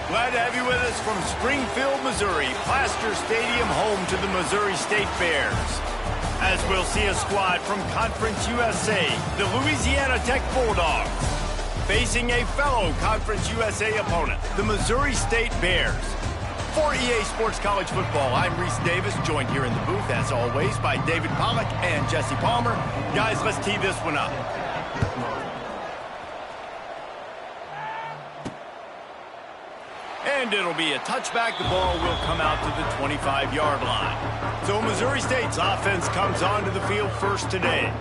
Glad to have you with us from Springfield, Missouri, Plaster Stadium, home to the Missouri State Bears. As we'll see a squad from Conference USA, the Louisiana Tech Bulldogs, facing a fellow Conference USA opponent, the Missouri State Bears. For EA Sports College Football, I'm Reese Davis, joined here in the booth, as always, by David Pollack and Jesse Palmer. Guys, let's tee this one up. And it'll be a touchback. The ball will come out to the 25-yard line. So Missouri State's offense comes onto the field first today.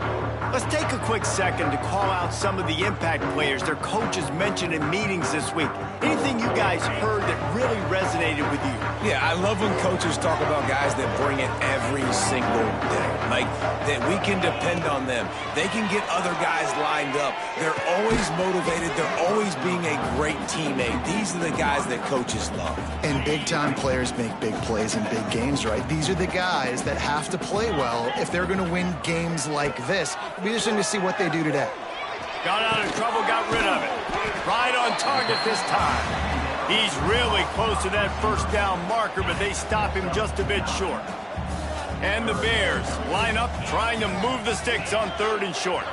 Let's take a quick second to call out some of the impact players their coaches mentioned in meetings this week. Anything you guys heard that really resonated with you? Yeah, I love when coaches talk about guys that bring it every single day. Like, that we can depend on them. They can get other guys lined up. They're always motivated. They're always being a great teammate. These are the guys that coaches love. And big-time players make big plays in big games, right? These are the guys that have to play well if they're going to win games like this. It'll be interesting to see what they do today. Got out of trouble, got rid of it. Right on target this time. He's really close to that first down marker, but they stop him just a bit short. And the Bears line up, trying to move the sticks on 3rd and short.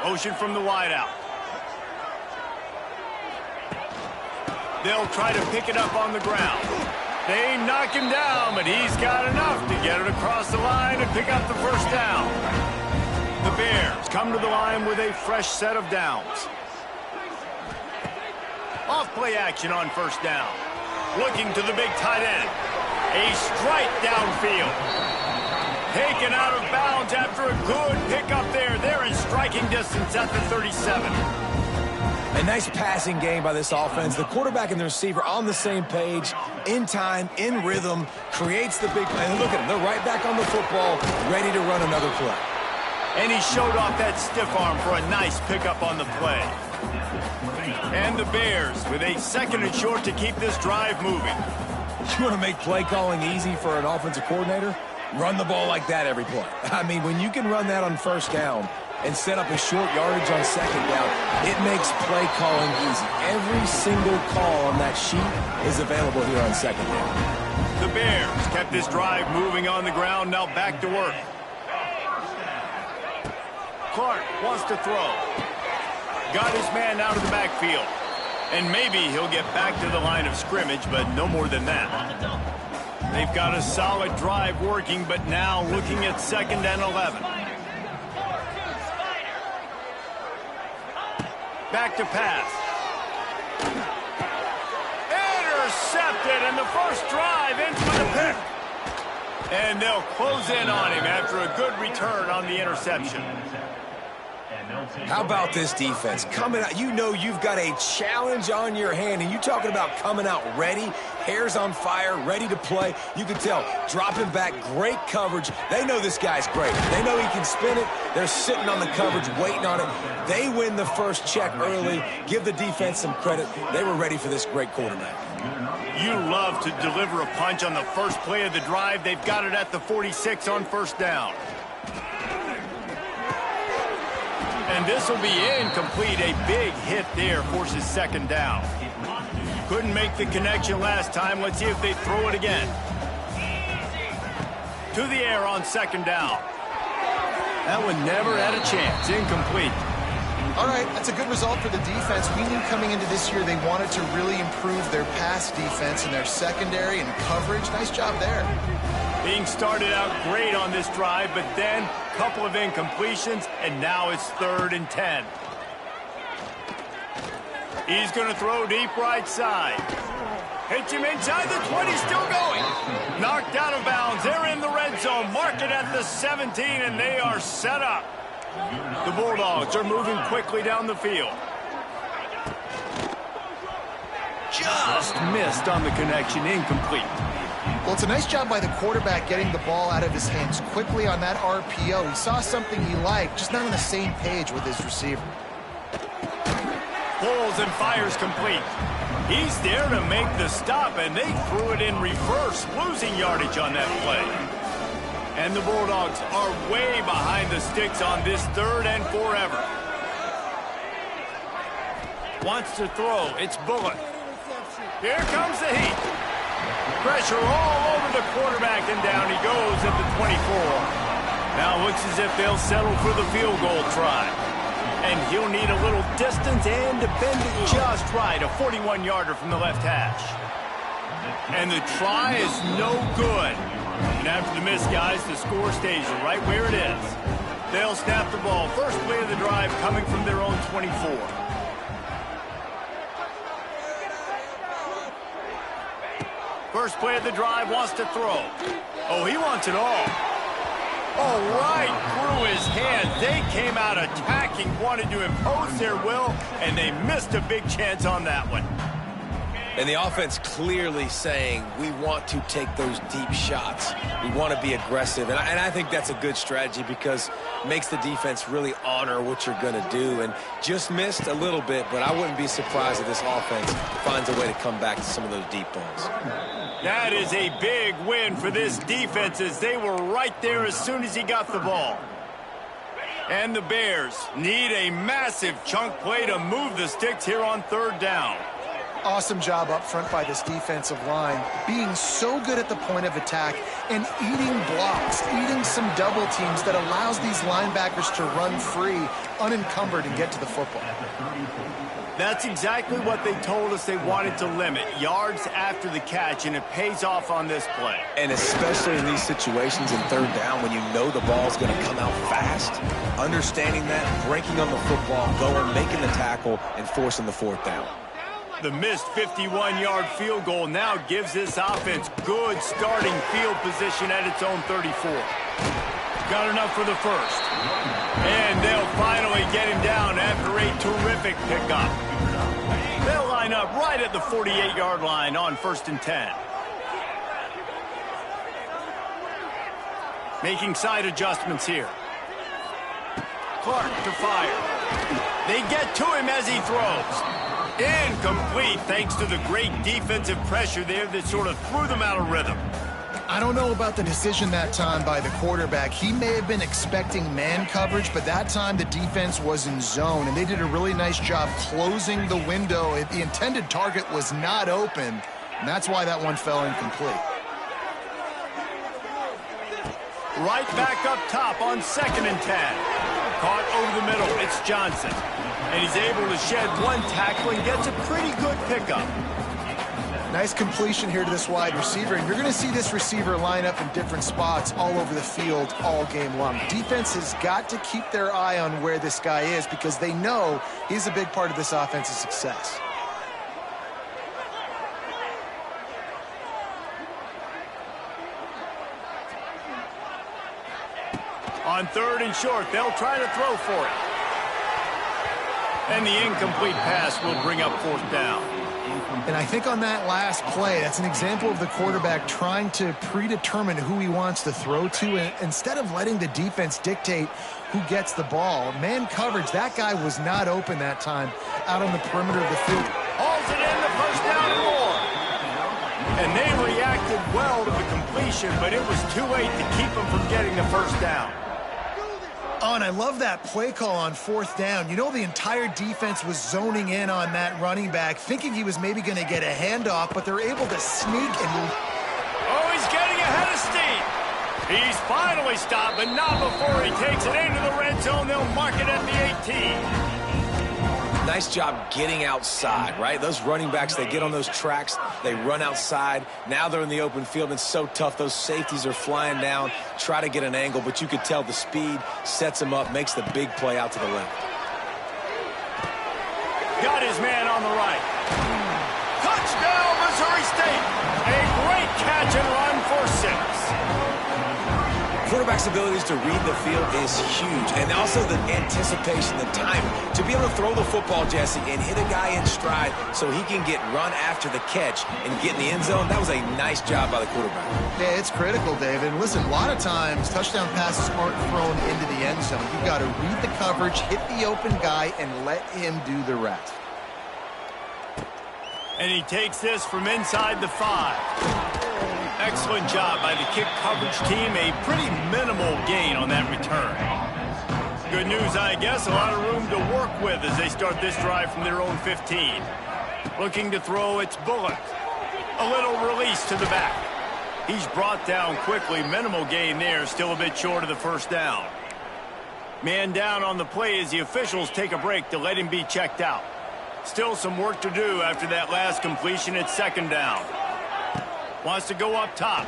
Motion from the wideout. They'll try to pick it up on the ground. They knock him down, but he's got enough to get it across the line and pick up the first down. The Bears come to the line with a fresh set of downs. Off play action on first down. Looking to the big tight end. A strike downfield. Taken out of bounds after a good pickup there. They're in striking distance at the 37. A nice passing game by this offense. The quarterback and the receiver on the same page, in time, in rhythm, creates the big play. And look at them. They're right back on the football, ready to run another play. And he showed off that stiff arm for a nice pickup on the play. And the Bears with a 2nd and short to keep this drive moving. You want to make play calling easy for an offensive coordinator? Run the ball like that every play. I mean, when you can run that on first down and set up a short yardage on 2nd down, it makes play calling easy. Every single call on that sheet is available here on 2nd down. The Bears kept this drive moving on the ground, now back to work. Clark wants to throw. Got his man out of the backfield. And maybe he'll get back to the line of scrimmage, but no more than that. They've got a solid drive working, but now looking at 2nd and 11. Back to pass. Intercepted, and the first drive ends with a pick. And they'll close in on him after a good return on the interception. How about this defense? Coming out, you know you've got a challenge on your hand, and you talking about coming out ready, hairs on fire, ready to play. You can tell, dropping back, great coverage. They know this guy's great. They know he can spin it. They're sitting on the coverage, waiting on it. They win the first check early. Give the defense some credit. They were ready for this great quarterback. You love to deliver a punch on the first play of the drive. They've got it at the 46 on first down. And this will be incomplete. A big hit there forces 2nd down. Couldn't make the connection last time. Let's see if they throw it again. To the air on 2nd down. That one never had a chance. Incomplete. All right, that's a good result for the defense. We knew coming into this year they wanted to really improve their pass defense in their secondary and coverage. Nice job there. Being started out great on this drive, but then a couple of incompletions, and now it's 3rd and 10. He's going to throw deep right side. Hits him inside the 20, still going. Knocked out of bounds. They're in the red zone. Mark it at the 17, and they are set up. The Bulldogs are moving quickly down the field. Just missed on the connection, incomplete. Well, it's a nice job by the quarterback getting the ball out of his hands quickly on that RPO. He saw something he liked, just not on the same page with his receiver. Pulls and fires complete. He's there to make the stop, and they threw it in reverse, losing yardage on that play. And the Bulldogs are way behind the sticks on this 3rd and forever. Wants to throw. It's Bullock. Here comes the heat. Pressure all over the quarterback, and down he goes at the 24. Now it looks as if they'll settle for the field goal try. And he'll need a little distance and to bend it just right, a 41-yarder from the left hash. And the try is no good. And after the miss, guys, the score stays right where it is. They'll snap the ball. First play of the drive coming from their own 24. First play of the drive, wants to throw. Oh, he wants it all. Oh, right through his hands. They came out attacking, wanted to impose their will, and they missed a big chance on that one. And the offense clearly saying, we want to take those deep shots. We want to be aggressive. And I think that's a good strategy because it makes the defense really honor what you're going to do. And just missed a little bit, but I wouldn't be surprised if this offense finds a way to come back to some of those deep balls. That is a big win for this defense as they were right there as soon as he got the ball. And the Bears need a massive chunk play to move the sticks here on third down. Awesome job up front by this defensive line, being so good at the point of attack and eating blocks, eating some double teams that allows these linebackers to run free, unencumbered, and get to the football. That's exactly what they told us they wanted to limit, yards after the catch, and it pays off on this play. And especially in these situations in third down when you know the ball's going to come out fast, understanding that, breaking on the football, going, making the tackle, and forcing the fourth down. The missed 51-yard field goal now gives this offense good starting field position at its own 34. Got enough for the first. And they'll finally get him down after a terrific pickup. They'll line up right at the 48-yard line on 1st and 10. Making side adjustments here. Clark to fire. They get to him as he throws. Incomplete thanks to the great defensive pressure there that sort of threw them out of rhythm. I don't know about the decision that time by the quarterback. He may have been expecting man coverage, but that time the defense was in zone, and they did a really nice job closing the window. The intended target was not open, and that's why that one fell incomplete. Right back up top on 2nd and 10. Caught over the middle. It's Johnson. And he's able to shed one tackle and gets a pretty good pickup. Nice completion here to this wide receiver. And you're going to see this receiver line up in different spots all over the field all game long. Defense has got to keep their eye on where this guy is because they know he's a big part of this offense's success. On 3rd and short, they'll try to throw for it. And the incomplete pass will bring up 4th down. And I think on that last play, that's an example of the quarterback trying to predetermine who he wants to throw to, and instead of letting the defense dictate who gets the ball. Man coverage, that guy was not open that time out on the perimeter of the field. Hauls it in, the 1st down and more. And they reacted well to the completion, but it was too late to keep them from getting the 1st down. Oh, and I love that play call on 4th down. You know, the entire defense was zoning in on that running back, thinking he was maybe going to get a handoff, but they're able to sneak and... Oh, he's getting ahead of steam. He's finally stopped, but not before he takes it into the red zone. They'll mark it at the 18. Nice job getting outside, right? Those running backs, they get on those tracks, they run outside. Now they're in the open field. It's so tough. Those safeties are flying down, try to get an angle, but you could tell the speed sets them up, makes the big play out to the left. Got his man on the right. Touchdown, Missouri State. A great catch and run for 6. Quarterback's abilities to read the field is huge, and also the anticipation, the timing. To be able to throw the football, Jesse, and hit a guy in stride so he can get run after the catch and get in the end zone, that was a nice job by the quarterback. Yeah, it's critical, David. And listen, a lot of times touchdown passes aren't thrown into the end zone. You've got to read the coverage, hit the open guy, and let him do the rest. And he takes this from inside the 5. Excellent job by the kick coverage team. A pretty minimal gain on that return. Good news, I guess. A lot of room to work with as they start this drive from their own 15. Looking to throw, it's Bullock. A little release to the back. He's brought down quickly. Minimal gain there, still a bit short of the first down. Man down on the play as the officials take a break to let him be checked out. Still some work to do after that last completion at second down. Wants to go up top.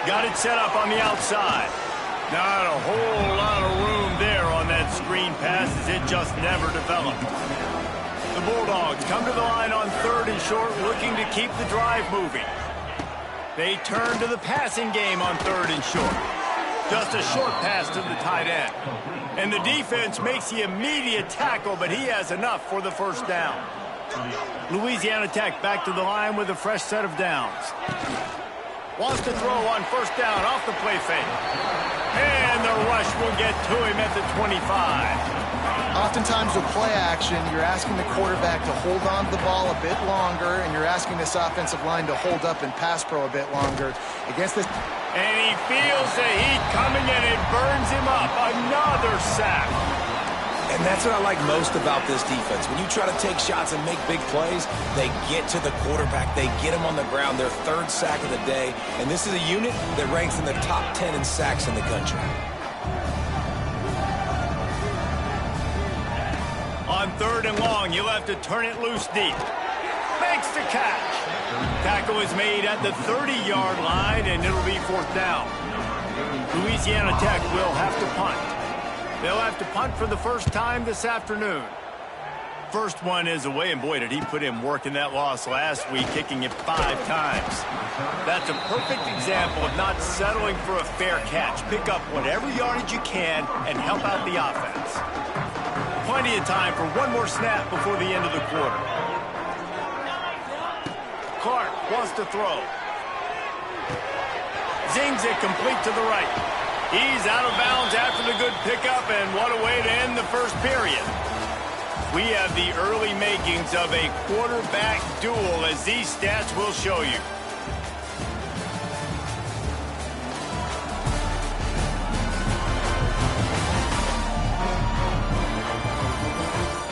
Got it set up on the outside. Not a whole lot of room there on that screen pass as it just never developed. The Bulldogs come to the line on 3rd and short, looking to keep the drive moving. They turn to the passing game on 3rd and short. Just a short pass to the tight end. And the defense makes the immediate tackle, but he has enough for the first down. Louisiana Tech back to the line with a fresh set of downs. Wants to throw on first down off the play fake. And the rush will get to him at the 25. Oftentimes with play action, you're asking the quarterback to hold on to the ball a bit longer, and you're asking this offensive line to hold up in pass pro a bit longer. Against this... And he feels the heat coming, and it burns him up. Another sack. And that's what I like most about this defense. When you try to take shots and make big plays, they get to the quarterback. They get him on the ground. Their 3rd sack of the day. And this is a unit that ranks in the top 10 in sacks in the country. On 3rd and long, you'll have to turn it loose deep. Makes the catch. Tackle is made at the 30-yard line, and it'll be 4th down. Louisiana Tech will have to punt. They'll have to punt for the first time this afternoon. First one is away, and boy, did he put in work in that loss last week, kicking it 5 times. That's a perfect example of not settling for a fair catch. Pick up whatever yardage you can and help out the offense. Plenty of time for one more snap before the end of the quarter. Clark wants to throw. Zings it complete to the right. He's out of bounds after the good pickup, and what a way to end the first period. We have the early makings of a quarterback duel, as these stats will show you.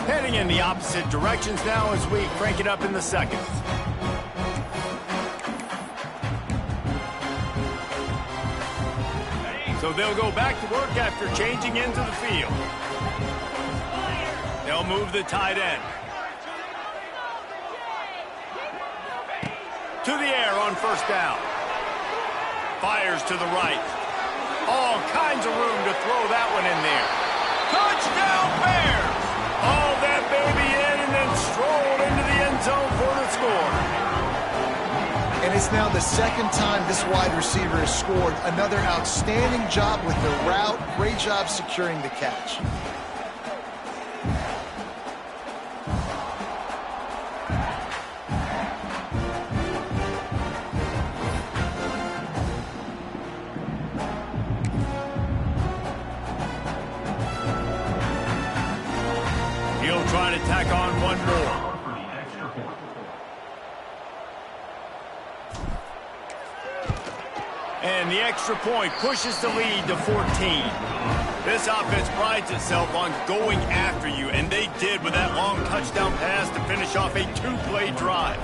Heading in the opposite directions now as we crank it up in the second. So they'll go back to work after changing into the field. They'll move the tight end. To the air on first down. Fires to the right. All kinds of room to throw that one in there. Touchdown Bears! All that baby in and then strolled into the end zone for the score. And it's now the 2nd time this wide receiver has scored. Another outstanding job with the route. Great job securing the catch. He'll try to tack on one more. And the extra point pushes the lead to 14. This offense prides itself on going after you, and they did with that long touchdown pass to finish off a 2-play drive.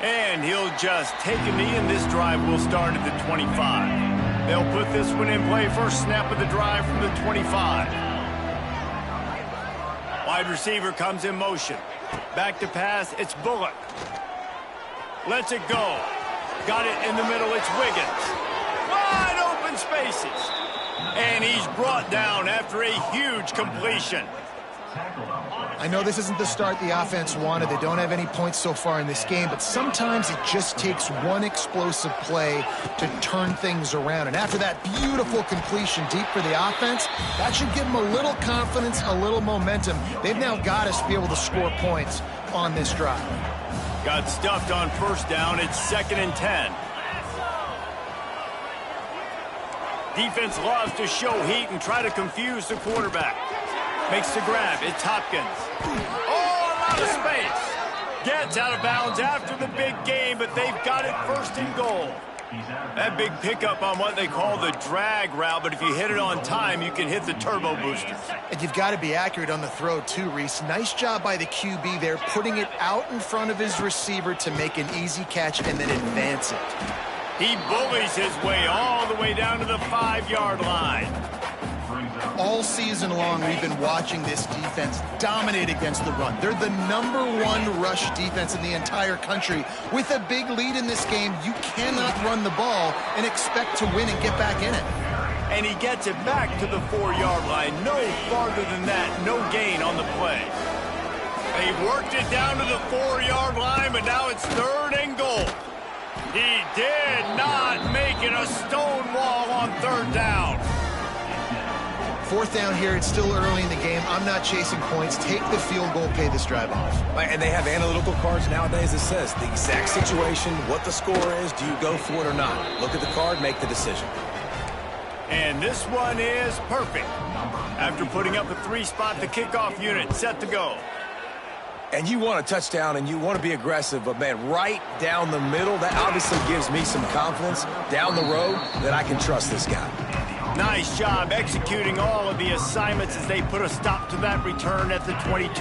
And he'll just take a knee, and this drive will start at the 25. They'll put this one in play. First snap of the drive from the 25. Wide receiver comes in motion. Back to pass, it's Bullock. Lets it go. Got it in the middle, it's Wiggins. Wide open spaces. And he's brought down after a huge completion. I know this isn't the start the offense wanted. They don't have any points so far in this game, but sometimes it just takes one explosive play to turn things around. And after that beautiful completion deep for the offense, that should give them a little confidence, a little momentum. They've now got us to be able to score points on this drive. Got stuffed on first down. It's 2nd and 10. Defense loves to show heat and try to confuse the quarterback. Makes the grab. It's Hopkins. Oh, a lot of space. Gets out of bounds after the big game, but they've got it 1st and goal. That big pickup on what they call the drag route, but if you hit it on time, you can hit the turbo boosters. And you've got to be accurate on the throw too, Reese. Nice job by the QB there, putting it out in front of his receiver to make an easy catch and then advance it. He bullies his way all the way down to the 5-yard line. All season long, we've been watching this defense dominate against the run. They're the #1 rush defense in the entire country. With a big lead in this game, you cannot run the ball and expect to win and get back in it. And he gets it back to the 4-yard line. No farther than that, no gain on the play. They've worked it down to the 4-yard line, but now it's 3rd and goal. He did not make it a stone wall on 3rd down. 4th down here, it's still early in the game. I'm not chasing points. Take the field goal, pay this drive off. And they have analytical cards nowadays that says the exact situation, what the score is, do you go for it or not? Look at the card, make the decision. And this one is perfect. After putting up a 3-spot, the kickoff unit set to go. And you want a touchdown and you want to be aggressive, but man, right down the middle, that obviously gives me some confidence down the road that I can trust this guy. Nice job executing all of the assignments as they put a stop to that return at the 22.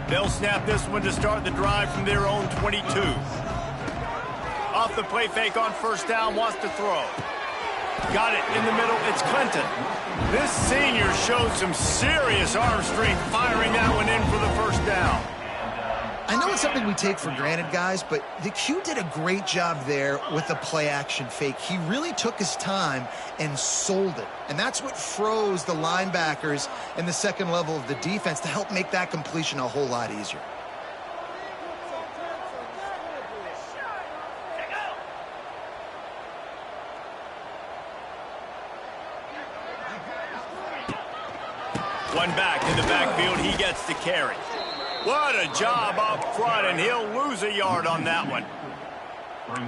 They'll snap this one to start the drive from their own 22. Off the play fake on 1st down, wants to throw. Got it in the middle, it's Clinton. This senior showed some serious arm strength firing that one in for the 1st down. I know it's something we take for granted, guys, but the Q did a great job there with the play-action fake. He really took his time and sold it. And that's what froze the linebackers and the second level of the defense to help make that completion a whole lot easier. One back in the backfield, he gets the carry. What a job up front, and he'll lose a yard on that one.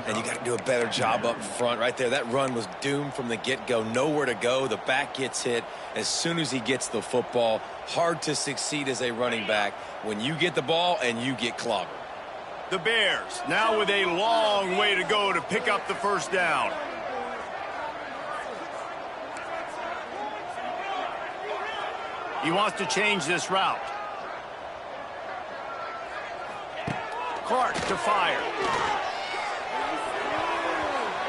And you got to do a better job up front right there. That run was doomed from the get-go. Nowhere to go. The back gets hit as soon as he gets the football. Hard to succeed as a running back when you get the ball and you get clobbered. The Bears now with a long way to go to pick up the 1st down. He wants to change this route. Clark to fire.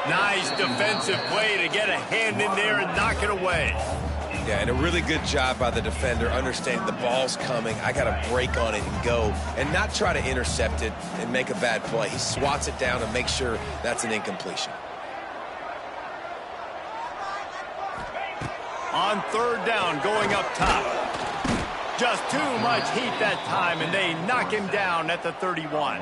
Nice defensive play to get a hand in there and knock it away. Yeah, and a really good job by the defender understanding the ball's coming. I got to break on it and go and not try to intercept it and make a bad play. He swats it down and makes sure that's an incompletion. On 3rd down, going up top. Just too much heat that time, and they knock him down at the 31.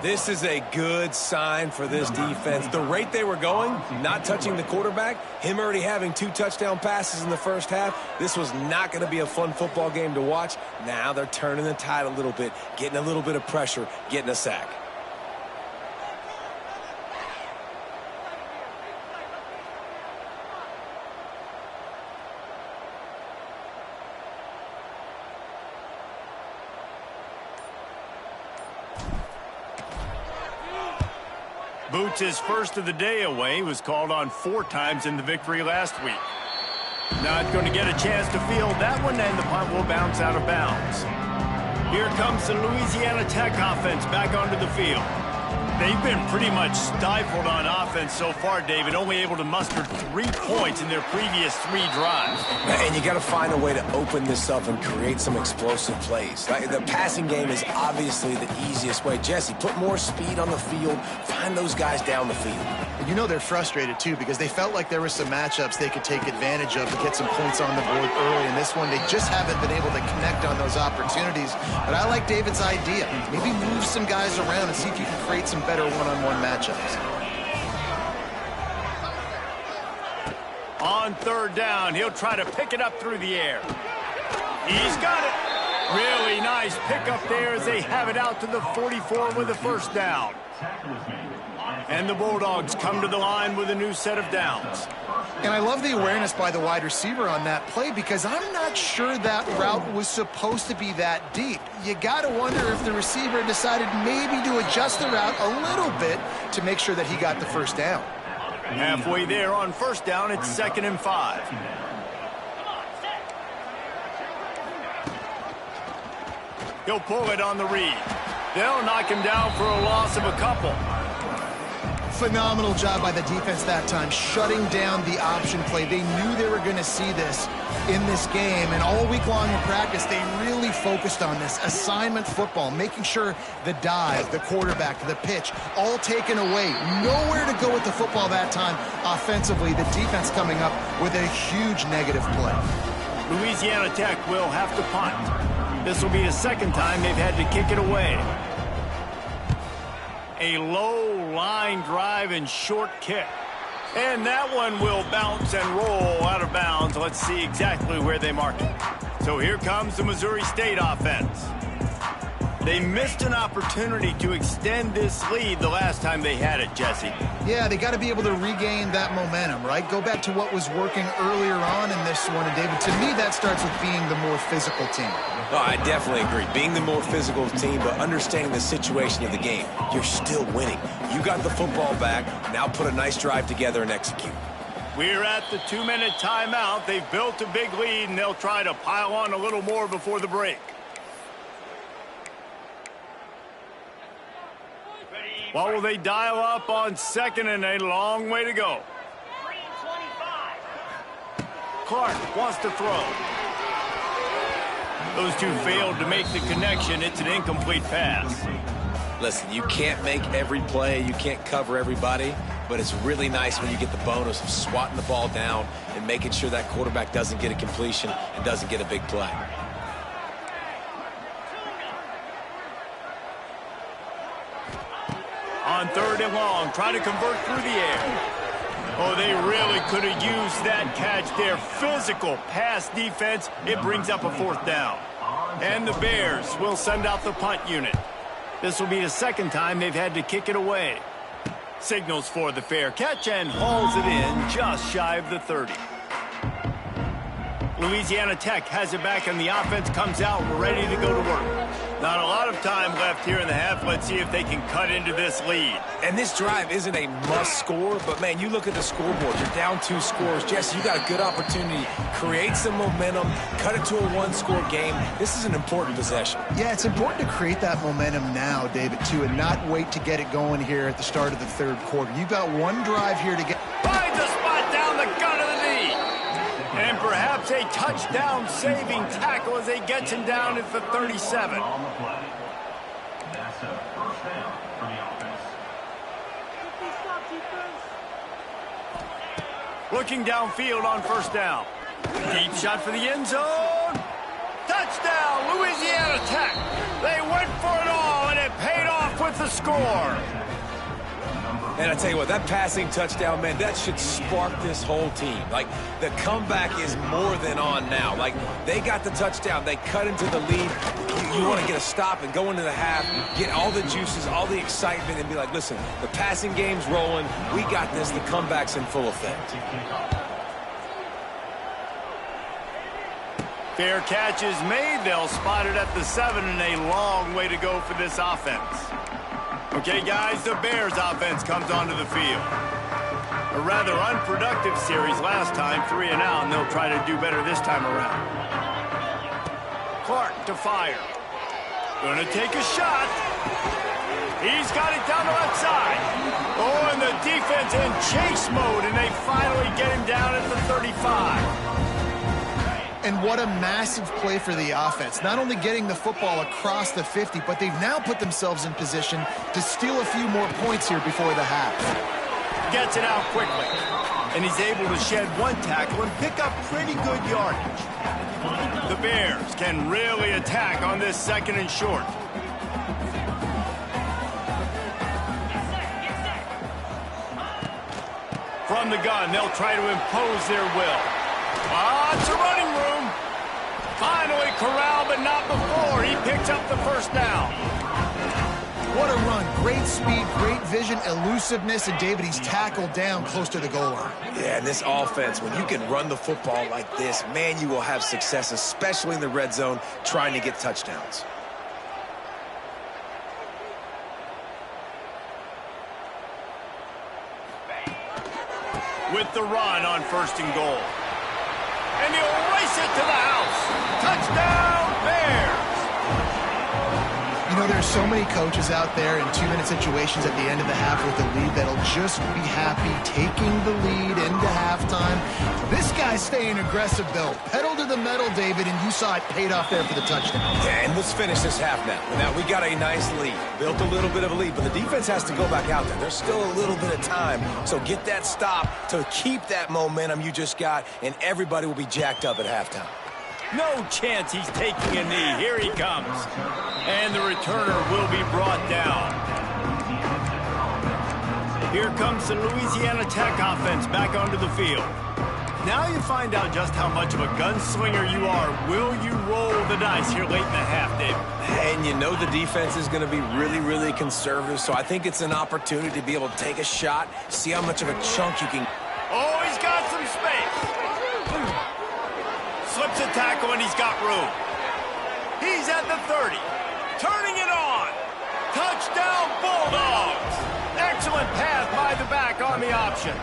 This is a good sign for this defense. The rate they were going, not touching the quarterback, him already having 2 touchdown passes in the 1st half, this was not going to be a fun football game to watch. Now they're turning the tide a little bit, getting a little bit of pressure, getting a sack. Boots his first of the day away, was called on 4 times in the victory last week. Not going to get a chance to field that one, and the punt will bounce out of bounds. Here comes the Louisiana Tech offense back onto the field. They've been pretty much stifled on offense so far, David, only able to muster 3 points in their previous 3 drives. And you got to find a way to open this up and create some explosive plays. The passing game is obviously the easiest way. Jesse, put more speed on the field. Find those guys down the field. And you know they're frustrated, too, because they felt like there were some matchups they could take advantage of to get some points on the board early. In this one, they just haven't been able to connect on those opportunities. But I like David's idea. Maybe move some guys around and see if you can create some better one-on-one matchups. On 3rd down, he'll try to pick it up through the air. He's got it. Really nice pickup there as they have it out to the 44 with the 1st down. And the Bulldogs come to the line with a new set of downs. And I love the awareness by the wide receiver on that play because I'm not sure that route was supposed to be that deep. You got to wonder if the receiver decided maybe to adjust the route a little bit to make sure that he got the first down. Halfway there on first down, it's 2nd and 5. He'll pull it on the read. They'll knock him down for a loss of a couple. Phenomenal job by the defense that time, shutting down the option play. They knew they were going to see this in this game, and all week long in practice, they really focused on this assignment football, making sure the dive, the quarterback, the pitch, all taken away. Nowhere to go with the football that time offensively. The defense coming up with a huge negative play. Louisiana Tech will have to punt. This will be the second time they've had to kick it away. A low line drive and short kick. And that one will bounce and roll out of bounds. Let's see exactly where they mark it. So here comes the Missouri State offense. They missed an opportunity to extend this lead the last time they had it, Jesse. Yeah, they got to be able to regain that momentum, right? Go back to what was working earlier on in this one. And, David, to me, that starts with being the more physical team. No, I definitely agree. Being the more physical team, but understanding the situation of the game. You're still winning. You got the football back. Now put a nice drive together and execute. We're at the 2-minute timeout. They've built a big lead, and they'll try to pile on a little more before the break. What will they dial up on second, and a long way to go? Clark wants to throw. Those two failed to make the connection. It's an incomplete pass. Listen, you can't make every play. You can't cover everybody. But it's really nice when you get the bonus of swatting the ball down and making sure that quarterback doesn't get a completion and doesn't get a big play. On 3rd and long, trying to convert through the air. Oh, they really could have used that catch there. Physical pass defense. It brings up a 4th down. And the Bears will send out the punt unit. This will be the second time they've had to kick it away. Signals for the fair catch and hauls it in just shy of the 30. Louisiana Tech has it back, and the offense comes out ready to go to work. Not a lot of time left here in the half. Let's see if they can cut into this lead. And this drive isn't a must score, but, man, you look at the scoreboard. You're down 2 scores. Jesse, you got a good opportunity. Create some momentum. Cut it to a 1-score game. This is an important possession. Yeah, it's important to create that momentum now, David, too, and not wait to get it going here at the start of the 3rd quarter. You've got one drive here to get... Finds a spot down the gut of the knee. And perhaps a touchdown-saving tackle as they get him down at the 37. Looking downfield on 1st down. Deep shot for the end zone. Touchdown, Louisiana Tech. They went for it all, and it paid off with the score. And I tell you what, that passing touchdown, man, that should spark this whole team. Like, the comeback is more than on now. Like, they got the touchdown. They cut into the lead. You want to get a stop and go into the half, get all the juices, all the excitement, and be like, listen, the passing game's rolling. We got this. The comeback's in full effect. Fair catch is made. They'll spot it at the 7, and a long way to go for this offense. Okay, guys, the Bears offense comes onto the field. A rather unproductive series last time, 3 and out, and they'll try to do better this time around. Clark to fire. Gonna take a shot. He's got it down the left side. Oh, and the defense in chase mode, and they finally get him down at the 35. And what a massive play for the offense. Not only getting the football across the 50, but they've now put themselves in position to steal a few more points here before the half. Gets it out quickly. And he's able to shed 1 tackle and pick up pretty good yardage. The Bears can really attack on this 2nd and short. From the gun, they'll try to impose their will. It's a running room. Finally corralled, but not before. He picks up the 1st down. What a run. Great speed, great vision, elusiveness, and David, he's tackled down close to the goal line. Yeah, and this offense, when you can run the football like this, man, you will have success, especially in the red zone, trying to get touchdowns. With the run on 1st and goal. And he'll race it to the house. Touchdown, Bears! You know, there's so many coaches out there in 2-minute situations at the end of the half with the lead that'll just be happy taking the lead into halftime. This guy's staying aggressive, though. Pedal to the metal, David, and you saw it paid off there for the touchdown. Yeah, and let's finish this half now. Now, we got a nice lead. Built a little bit of a lead, but the defense has to go back out there. There's still a little bit of time, so get that stop to keep that momentum you just got, and everybody will be jacked up at halftime. No chance he's taking a knee. Here he comes. And the returner will be brought down. Here comes the Louisiana Tech offense back onto the field. Now you find out just how much of a gunslinger you are. Will you roll the dice here late in the half, David? And you know the defense is going to be really, really conservative, so I think it's an opportunity to be able to take a shot, see how much of a chunk you can... Oh, he's got some space. Slips a tackle, and he's got room. He's at the 30. Turning it on. Touchdown, Bulldogs. Excellent pass by the back on the option.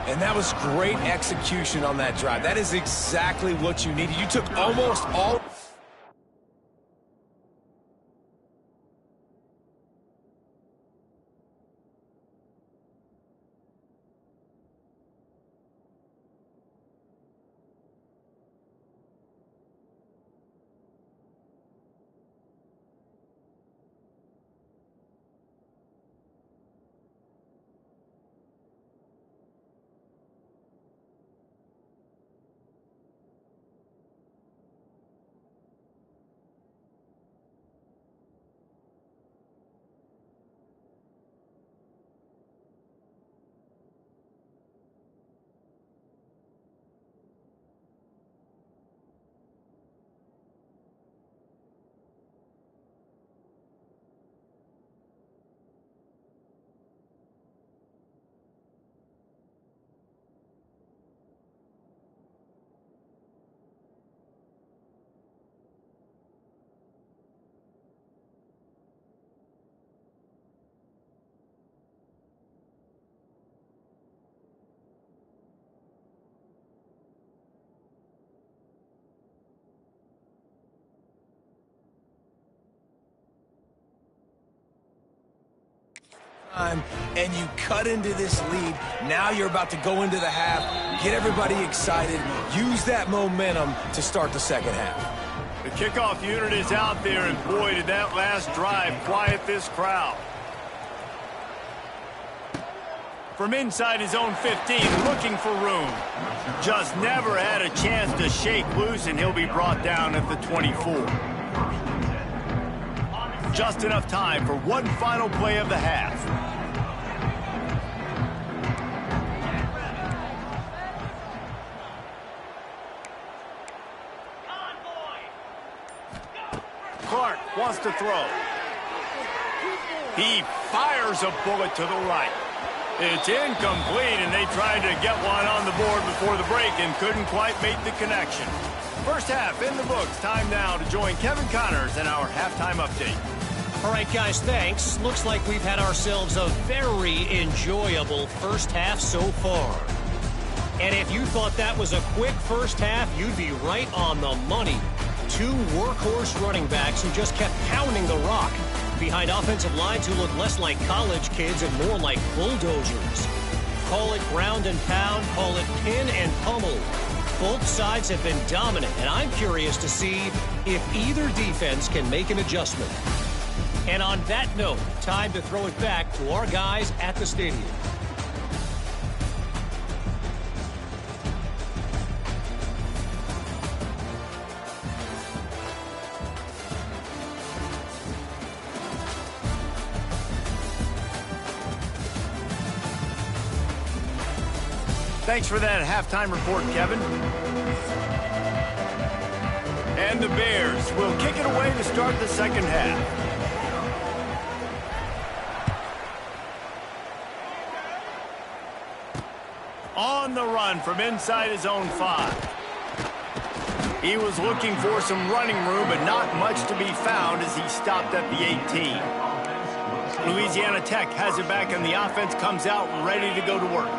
And that was great execution on that drive. That is exactly what you needed. You took almost all... And you cut into this lead. Now you're about to go into the half, get everybody excited, use that momentum to start the second half. The kickoff unit is out there, and boy, did that last drive quiet this crowd. From inside his own 15, looking for room. Just never had a chance to shake loose, and he'll be brought down at the 24. Just enough time for one final play of the half. Clark wants to throw. He fires a bullet to the right. It's incomplete, and they tried to get one on the board before the break and couldn't quite make the connection. First half in the books. Time now to join Kevin Connors in our halftime update. All right, guys, thanks. Looks like we've had ourselves a very enjoyable first half so far. And if you thought that was a quick first half, you'd be right on the money. Two workhorse running backs who just kept pounding the rock behind offensive lines who look less like college kids and more like bulldozers. Call it ground and pound, call it pin and pummel. Both sides have been dominant, and I'm curious to see if either defense can make an adjustment. And on that note, time to throw it back to our guys at the stadium. Thanks for that halftime report, Kevin. And the Bears will kick it away to start the second half. On the run from inside his own 5. He was looking for some running room, but not much to be found as he stopped at the 18. Louisiana Tech has it back, and the offense comes out ready to go to work.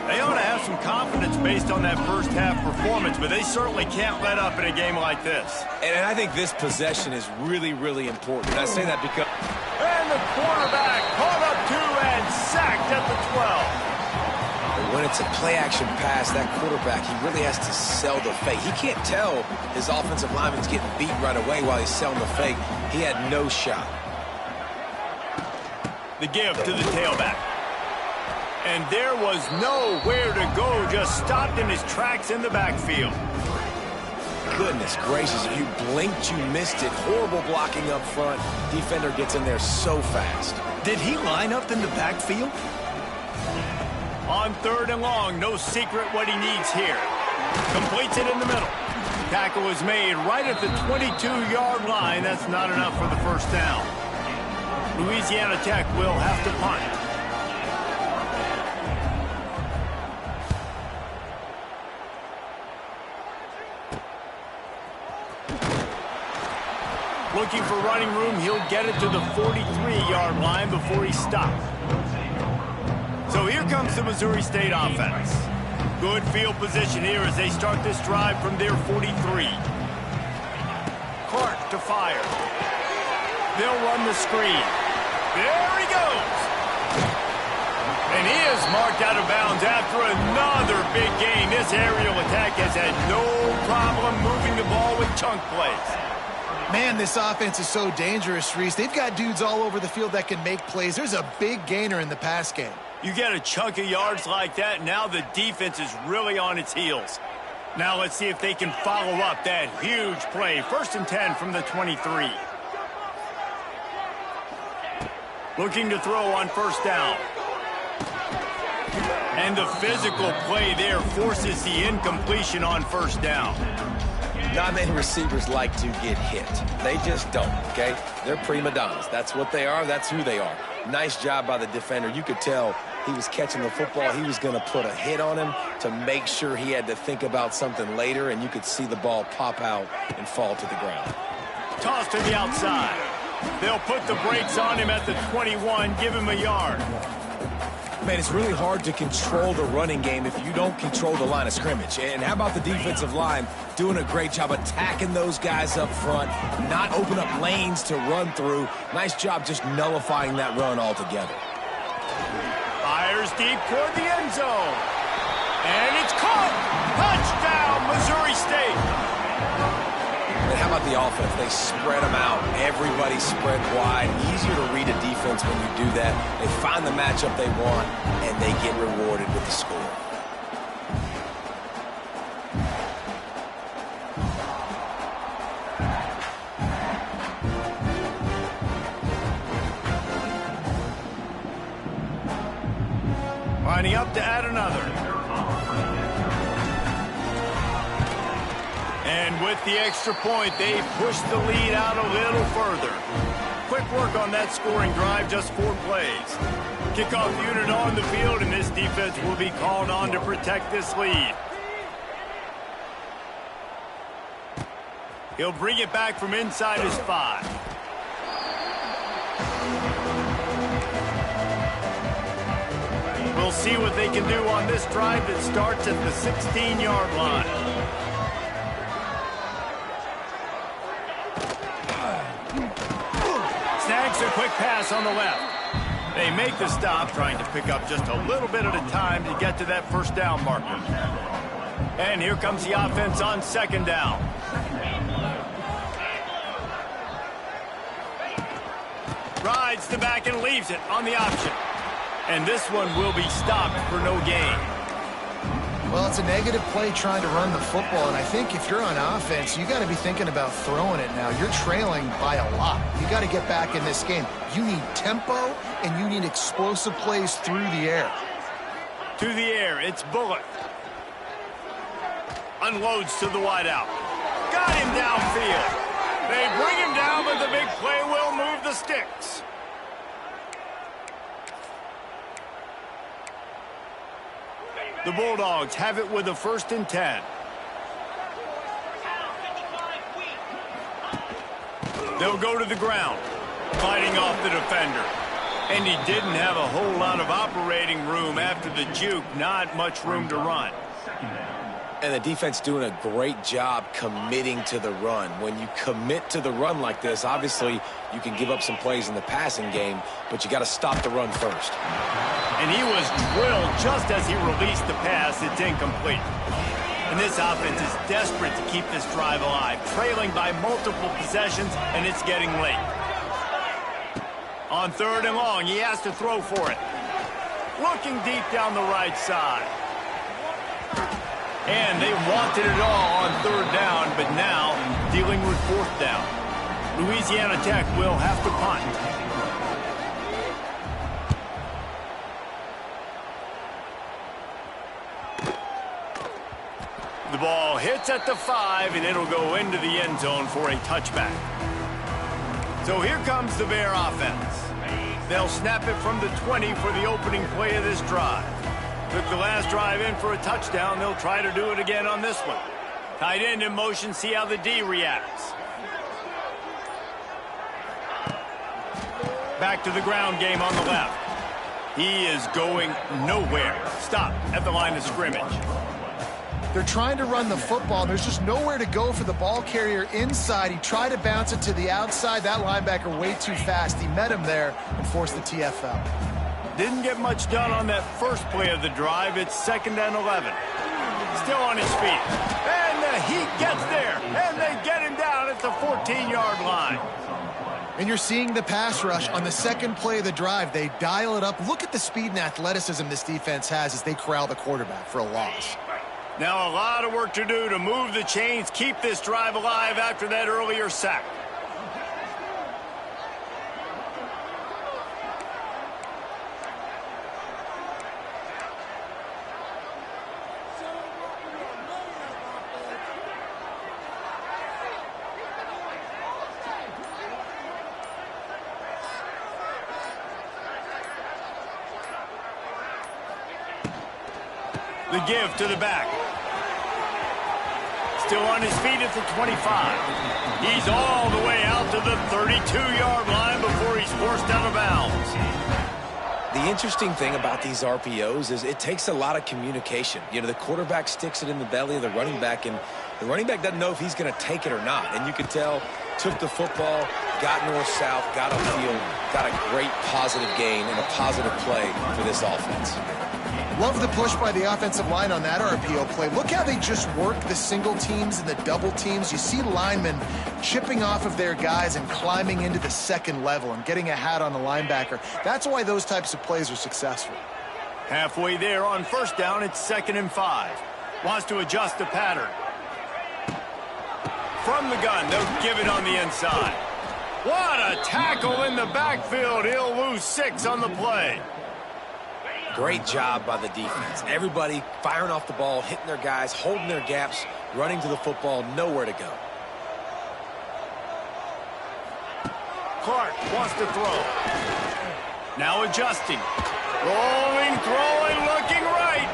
They ought to have some confidence based on that first half performance, but they certainly can't let up in a game like this. And I think this possession is really, really important. I say that because... And the quarterback caught up 2 and sacked at the 12. When it's a play-action pass, that quarterback, he really has to sell the fake. He can't tell his offensive lineman's getting beat right away while he's selling the fake. He had no shot. The give to the tailback. And there was nowhere to go, just stopped in his tracks in the backfield. Goodness gracious, if you blinked, you missed it. Horrible blocking up front. Defender gets in there so fast. Did he line up in the backfield? On 3rd and long, no secret what he needs here. Completes it in the middle. Tackle was made right at the 22-yard line. That's not enough for the first down. Louisiana Tech will have to punt. Looking for running room, he'll get it to the 43-yard line before he stops. So here comes the Missouri State offense. Good field position here as they start this drive from their 43. Clark to fire. They'll run the screen. There he goes. And he is marked out of bounds after another big gain. This aerial attack has had no problem moving the ball with chunk plays. Man, this offense is so dangerous, Reese. They've got dudes all over the field that can make plays. There's a big gainer in the pass game. You get a chunk of yards like that, now the defense is really on its heels. Now let's see if they can follow up that huge play. 1st and 10 from the 23. Looking to throw on 1st down. And the physical play there forces the incompletion on 1st down. Not many receivers like to get hit. They just don't, okay? They're prima donnas. That's what they are. That's who they are. Nice job by the defender. You could tell he was catching the football. He was going to put a hit on him to make sure he had to think about something later, and you could see the ball pop out and fall to the ground. Toss to the outside. They'll put the brakes on him at the 21, give him a yard. Man, it's really hard to control the running game if you don't control the line of scrimmage. And how about the defensive line doing a great job attacking those guys up front, not open up lanes to run through. Nice job just nullifying that run altogether. Fires deep toward the end zone. And it's caught. Touchdown, Missouri State. And how about the offense? They spread them out. Everybody spread wide. Easier to read a defense when you do that. They find the matchup they want, and they get rewarded with the score. Lining up to add another. And with the extra point, they push the lead out a little further. Quick work on that scoring drive, just 4 plays. Kickoff unit on the field, and this defense will be called on to protect this lead. He'll bring it back from inside his 5. We'll see what they can do on this drive that starts at the 16-yard line. Snags a quick pass on the left. They make the stop, trying to pick up just a little bit at a time to get to that 1st down marker. And here comes the offense on 2nd down. Rides the back and leaves it on the option. And this one will be stopped for no gain. Well, it's a negative play trying to run the football, and I think if you're on offense, you got to be thinking about throwing it now. You're trailing by a lot. You got to get back in this game. You need tempo, and you need explosive plays through the air. To the air, it's Bullock. Unloads to the wideout. Got him downfield. They bring him down, but the big play will move the sticks. The Bulldogs have it with a 1st and 10. They'll go to the ground, fighting off the defender. And he didn't have a whole lot of operating room after the juke, not much room to run. And the defense doing a great job committing to the run. When you commit to the run like this, obviously you can give up some plays in the passing game, but you got to stop the run first. And he was drilled just as he released the pass. It's incomplete. And this offense is desperate to keep this drive alive, trailing by multiple possessions, and it's getting late. On 3rd and long, he has to throw for it. Looking deep down the right side. And they wanted it all on 3rd down, but now dealing with 4th down. Louisiana Tech will have to punt. The ball hits at the 5, and it'll go into the end zone for a touchback. So here comes the Bear offense. They'll snap it from the 20 for the opening play of this drive. Took the last drive in for a touchdown. They'll try to do it again on this one. Tight end in motion, see how the D reacts. Back to the ground game on the left. He is going nowhere. Stop at the line of scrimmage. They're trying to run the football. There's just nowhere to go for the ball carrier inside. He tried to bounce it to the outside. That linebacker way too fast. He met him there and forced the TFL. Didn't get much done on that first play of the drive. It's 2nd and 11. Still on his feet. And the Heat gets there. And they get him down at the 14-yard line. And you're seeing the pass rush on the 2nd play of the drive. They dial it up. Look at the speed and athleticism this defense has as they corral the quarterback for a loss. Now a lot of work to do to move the chains, keep this drive alive after that earlier sack. The give to the back. Still on his feet at the 25. He's all the way out to the 32-yard line before he's forced out of bounds. The interesting thing about these RPOs is it takes a lot of communication. You know, the quarterback sticks it in the belly of the running back, and the running back doesn't know if he's going to take it or not. And you can tell, took the football, got north-south, got upfield, got a great positive gain and a positive play for this offense. Love the push by the offensive line on that RPO play. Look how they just work the single teams and the double teams. You see linemen chipping off of their guys and climbing into the 2nd level and getting a hat on the linebacker. That's why those types of plays are successful. Halfway there on 1st down, it's 2nd and 5. Wants to adjust the pattern. From the gun, they'll give it on the inside. What a tackle in the backfield. He'll lose 6 on the play. Great job by the defense. Everybody firing off the ball, hitting their guys, holding their gaps, running to the football, nowhere to go. Clark wants to throw. Now adjusting. Rolling, throwing, looking right.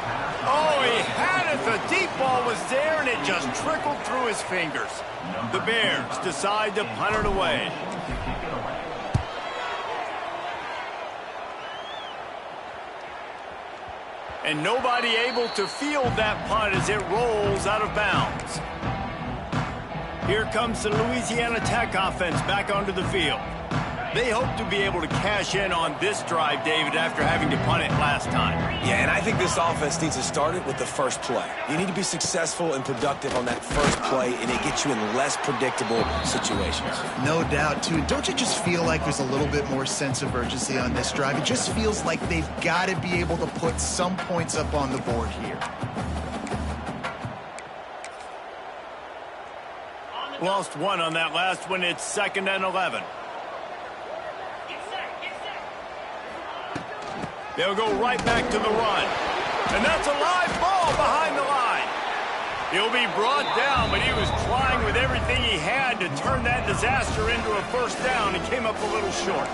Oh, he had it. The deep ball was there, and it just trickled through his fingers. The Bears decide to punt it away. And nobody able to field that punt as it rolls out of bounds. Here comes the Louisiana Tech offense back onto the field. They hope to be able to cash in on this drive, David, after having to punt it last time. Yeah, and I think this offense needs to start it with the first play. You need to be successful and productive on that first play, and it gets you in less predictable situations. No doubt, too. Don't you just feel like there's a little bit more sense of urgency on this drive? It just feels like they've got to be able to put some points up on the board here. Lost 1 on that last one. It's 2nd and 11. They'll go right back to the run. And that's a live ball behind the line. He'll be brought down, but he was trying with everything he had to turn that disaster into a 1st down and came up a little short.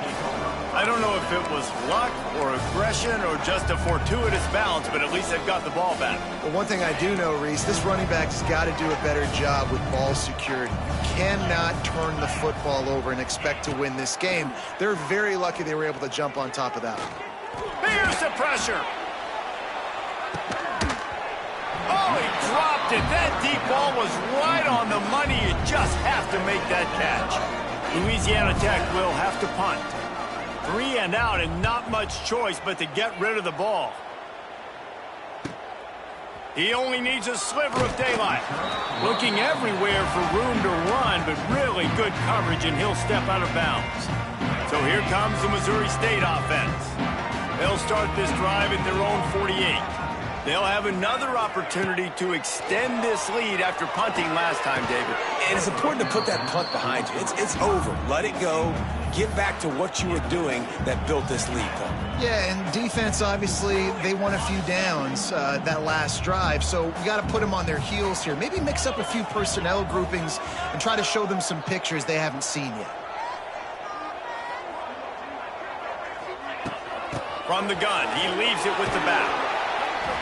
I don't know if it was luck or aggression or just a fortuitous bounce, but at least they've got the ball back. Well, one thing I do know, Reese, this running back's got to do a better job with ball security. You cannot turn the football over and expect to win this game. They're very lucky they were able to jump on top of that one. Here's the pressure. Oh, he dropped it. That deep ball was right on the money. You just have to make that catch. Louisiana Tech will have to punt. 3 and out, and not much choice but to get rid of the ball. He only needs a sliver of daylight. Looking everywhere for room to run, but really good coverage, and he'll step out of bounds. So here comes the Missouri State offense. They'll start this drive at their own 48. They'll have another opportunity to extend this lead after punting last time, David. And it's important to put that punt behind you. It's over. Let it go. Get back to what you were doing that built this lead, Paul. Yeah, and defense, obviously, they won a few downs that last drive, so you got to put them on their heels here. Maybe mix up a few personnel groupings and try to show them some pictures they haven't seen yet. From the gun, he leaves it with the back.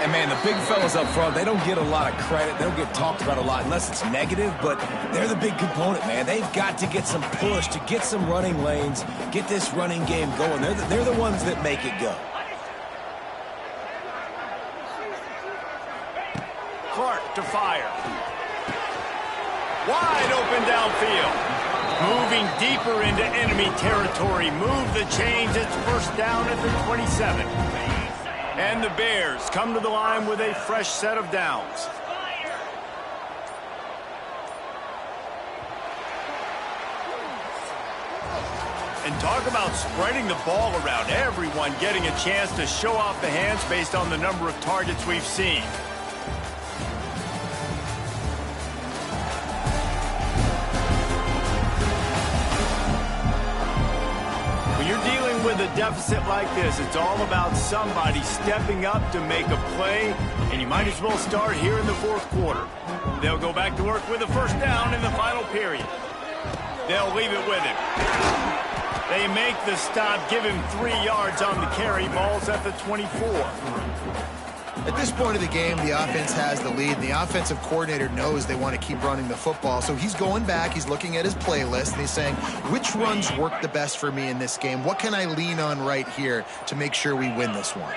And, man, the big fellas up front, they don't get a lot of credit. They don't get talked about a lot unless it's negative, but they're the big component, man. They've got to get some push, to get some running lanes, get this running game going. They're the ones that make it go. Clark to fire. Wide open downfield. Moving deeper into enemy territory. Move the chains. It's first down at the 27. And the Bears come to the line with a fresh set of downs. And talk about spreading the ball around. Everyone getting a chance to show off the hands based on the number of targets we've seen. With a deficit like this, it's all about somebody stepping up to make a play, and you might as well start here in the fourth quarter. They'll go back to work with a first down in the final period. They'll leave it with him. They make the stop, give him 3 yards on the carry. Ball's at the 24. At this point of the game, the offense has the lead. The offensive coordinator knows they want to keep running the football. So he's going back, he's looking at his playlist, and he's saying, which runs work the best for me in this game? What can I lean on right here to make sure we win this one?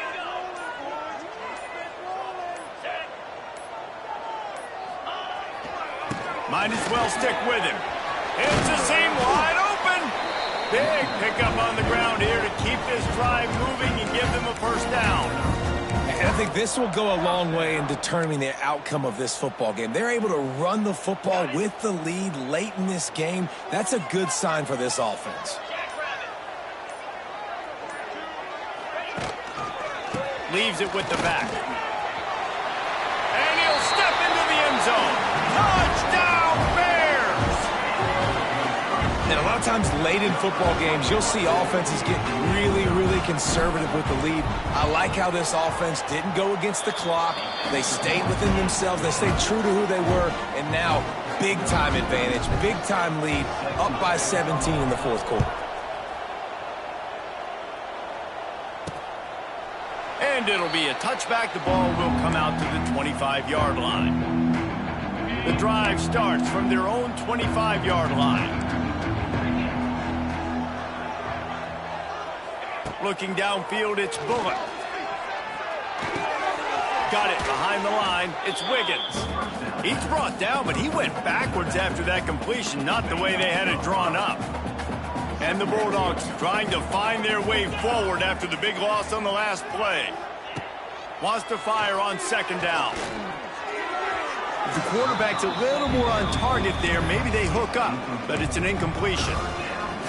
Might as well stick with him. It's a seam wide open. Big pickup on the ground here to keep this drive moving and give them a first down. And I think this will go a long way in determining the outcome of this football game. They're able to run the football with the lead late in this game. That's a good sign for this offense. Leaves it with the back. And he'll step into the end zone. Touchdown, Bears! And a lot of times late in football games, you'll see offenses get really, really conservative with the lead. I like how this offense didn't go against the clock. They stayed within themselves. They stayed true to who they were. And now, big-time advantage, big-time lead, up by 17 in the fourth quarter. And it'll be a touchback. The ball will come out to the 25-yard line. The drive starts from their own 25-yard line. Looking downfield, it's Bullock. Got it behind the line. It's Wiggins. He's brought down, but he went backwards after that completion, not the way they had it drawn up. And the Bulldogs trying to find their way forward after the big loss on the last play. Wants to fire on second down. If the quarterback's a little more on target there, maybe they hook up, but it's an incompletion.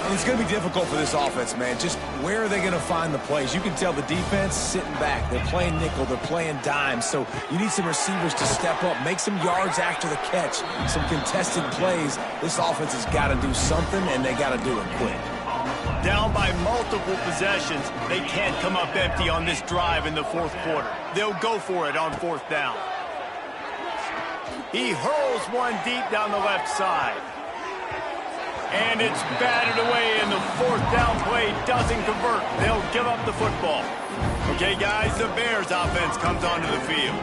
And it's going to be difficult for this offense, man. Just where are they going to find the plays? You can tell the defense sitting back. They're playing nickel. They're playing dime. So you need some receivers to step up, make some yards after the catch, some contested plays. This offense has got to do something, and they got to do it quick. Down by multiple possessions, they can't come up empty on this drive in the fourth quarter. They'll go for it on fourth down. He hurls one deep down the left side. And it's batted away, and the fourth down play doesn't convert. They'll give up the football. Okay, guys, the Bears offense comes onto the field.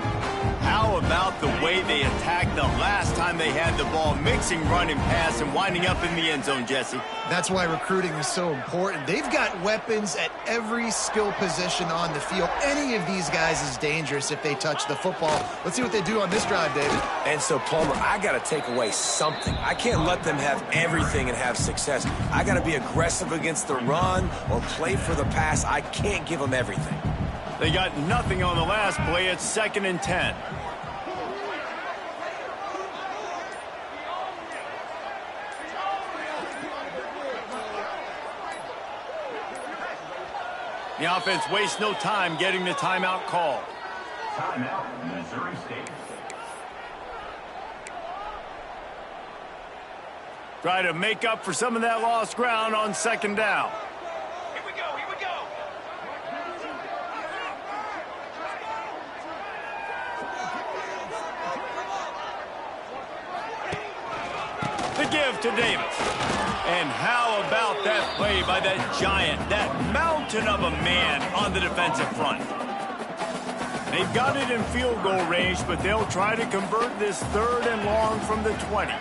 How about the way they attacked the last time they had the ball, mixing run and pass and winding up in the end zone, Jesse? That's why recruiting is so important. They've got weapons at every skill position on the field. Any of these guys is dangerous if they touch the football. Let's see what they do on this drive, David. And so, Palmer, I got to take away something. I can't let them have everything and have success. I got to be aggressive against the run or play for the pass. I can't give them everything. They got nothing on the last play. It's 2nd and 10. The offense wastes no time getting the timeout called. Timeout, Missouri State. Try to make up for some of that lost ground on 2nd down. Here we go, here we go. The give to Davis. And how about that play by that giant, that mountain of a man on the defensive front? They've got it in field goal range, but they'll try to convert this 3rd and long from the 20.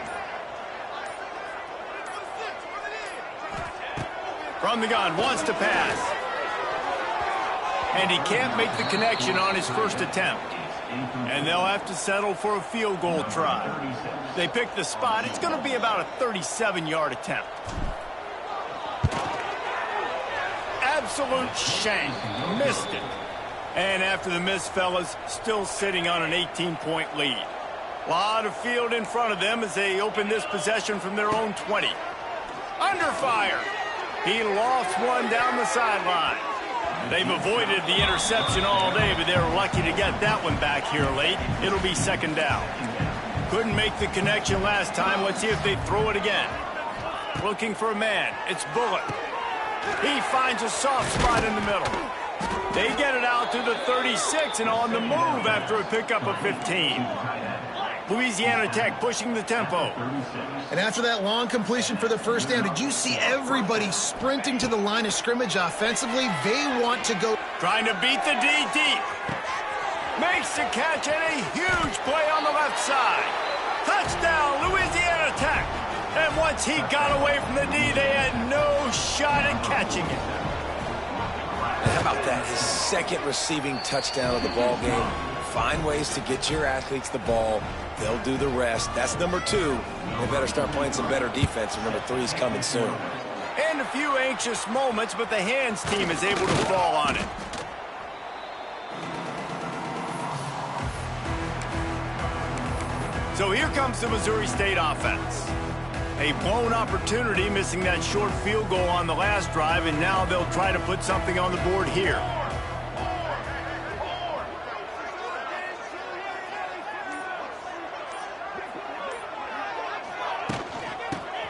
From the gun, wants to pass. And he can't make the connection on his first attempt. And they'll have to settle for a field goal try. They pick the spot. It's going to be about a 37-yard attempt. Absolute shank. Missed it. And after the miss, fellas, still sitting on an 18-point lead. A lot of field in front of them as they open this possession from their own 20. Under fire. He lost one down the sideline. They've avoided the interception all day, but they're lucky to get that one back here late. It'll be 2nd down. Couldn't make the connection last time. Let's see if they throw it again. Looking for a man. It's Bullock. He finds a soft spot in the middle. They get it out to the 36 and on the move after a pickup of 15. Louisiana Tech pushing the tempo. And after that long completion for the first down, did you see everybody sprinting to the line of scrimmage offensively? They want to go. Trying to beat the D deep. Makes the catch and a huge play on the left side. Touchdown, Louisiana Tech. And once he got away from the D, they had no shot at catching it. And how about that? His 2nd receiving touchdown of the ball game. Find ways to get your athletes the ball. They'll do the rest. That's number 2. They better start playing some better defense, and number 3 is coming soon. And a few anxious moments, but the hands team is able to fall on it. So here comes the Missouri State offense. A blown opportunity, missing that short field goal on the last drive, and now they'll try to put something on the board here.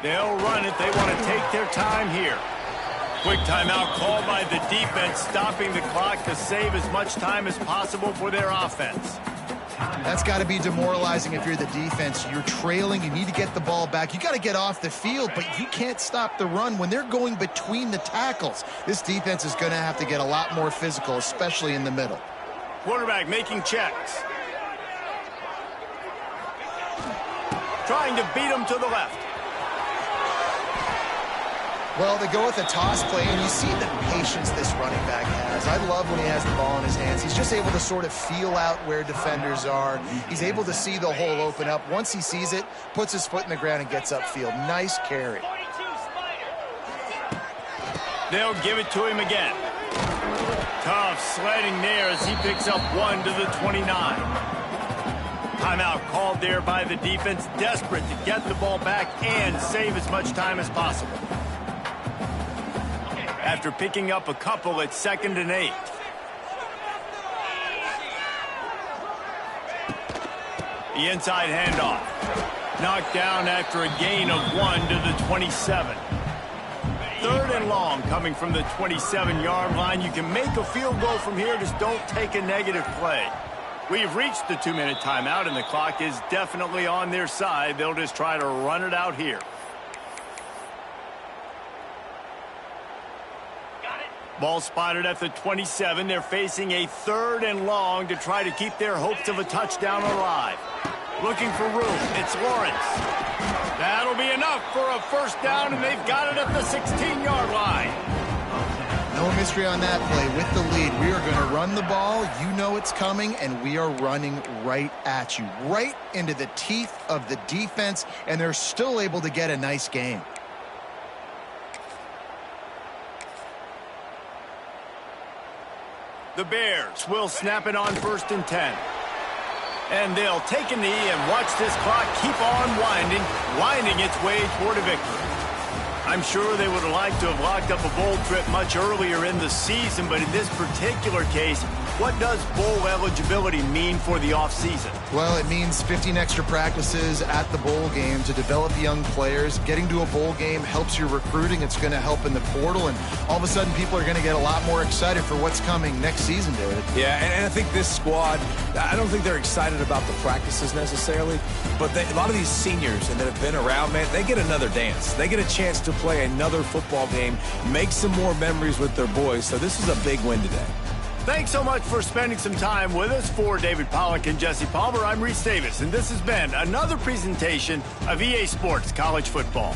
They'll run it. They want to take their time here. Quick timeout called by the defense, stopping the clock to save as much time as possible for their offense. That's got to be demoralizing if you're the defense. You're trailing. You need to get the ball back. You got to get off the field, but you can't stop the run when they're going between the tackles. This defense is going to have to get a lot more physical, especially in the middle. Quarterback making checks. Trying to beat him to the left. Well, they go with a toss play, and you see the patience this running back has. I love when he has the ball in his hands. He's just able to sort of feel out where defenders are. He's able to see the hole open up. Once he sees it, puts his foot in the ground and gets upfield. Nice carry. They'll give it to him again. Tough sledding there as he picks up 1 to the 29. Timeout called there by the defense, desperate to get the ball back and save as much time as possible. After picking up a couple at 2nd and 8. The inside handoff. Knocked down after a gain of 1 to the 27. 3rd and long coming from the 27-yard line. You can make a field goal from here, just don't take a negative play. We've reached the 2-minute timeout, and the clock is definitely on their side. They'll just try to run it out here. Ball spotted at the 27. They're facing a 3rd and long to try to keep their hopes of a touchdown alive. Looking for room. It's Lawrence. That'll be enough for a first down, and they've got it at the 16-yard line. No mystery on that play. With the lead, we are going to run the ball. You know it's coming, and we are running right at you, right into the teeth of the defense, and they're still able to get a nice game. The Bears will snap it on 1st and 10. And they'll take a knee and watch this clock keep on winding its way toward a victory. I'm sure they would have liked to have locked up a bowl trip much earlier in the season, but in this particular case, what does bowl eligibility mean for the offseason? Well, it means 15 extra practices at the bowl game to develop young players. Getting to a bowl game helps your recruiting. It's going to help in the portal, and all of a sudden people are going to get a lot more excited for what's coming next season, David. Yeah, and I think this squad, I don't think they're excited about the practices necessarily, but a lot of these seniors and that have been around, man, they get another dance. They get a chance to play another football game, make some more memories with their boys, so this is a big win today. Thanks so much for spending some time with us. For David Pollack and Jesse Palmer, I'm Reese Davis, and this has been another presentation of EA Sports College Football.